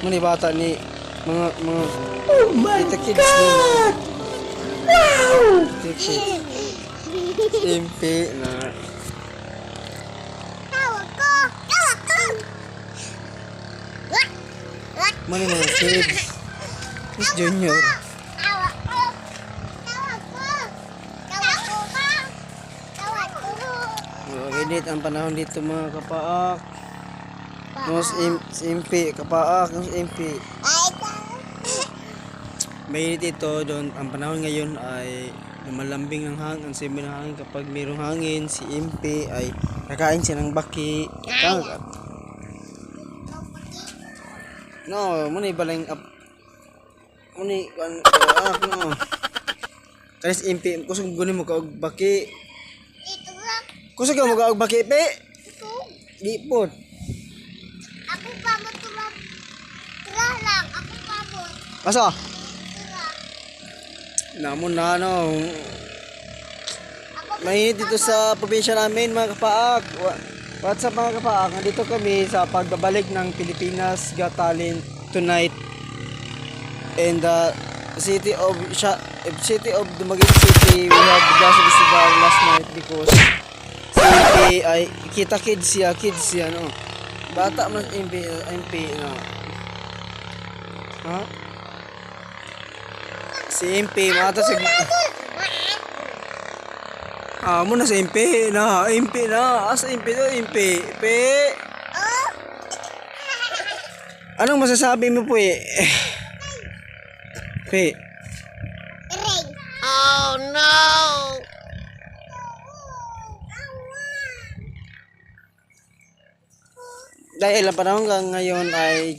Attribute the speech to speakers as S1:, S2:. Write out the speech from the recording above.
S1: Muni bata ni mga
S2: Oh my
S1: kita kids
S2: God! Wow!
S1: ni SMP na
S3: Tawa ko! Tawa ko!
S1: muni mga kids. Miss Junior.
S3: Tawa ko! Tawa ko! Tawa ko ba? Tawa ko!
S1: Init ang panahon dito mga kapaak. Nos SMP kapaak, nos MP.
S3: Ay,
S1: Mainit ito doon. Ang panahon ngayon ay lumalambing ang hangin, ang simoy ng hangin. Kapag mayroong hangin, si MP ay kakain siya ng baki. No, muna ibalang up. Muna no. Kaya si MP, kusog gunin mo ka og baki.
S3: ito lang.
S1: Kusog ka mo ka og baki, pe.
S3: Ito.
S1: Di po.
S3: Ako pa mo tumag. Tira lang. Ako pa mo.
S1: Asa?
S3: Tira.
S1: Namon na ano.
S3: Ako
S1: Mainit dito sa probinsya namin mga kapaak. What's up mga kapaak? Nandito kami sa pagbabalik ng Pilipinas Got Talent tonight. And city of Dumaguete City, we have Glass Festival last night because si ay kita kids siya no. Bata man MP no. Ha? Si MP mata sa muna sa MP na, MP na. Asa MP to, MP. Pe. Anong masasabi mo po eh? Pe.
S3: ring.
S2: Oh no!
S1: Dahil ang panahon ngayon ay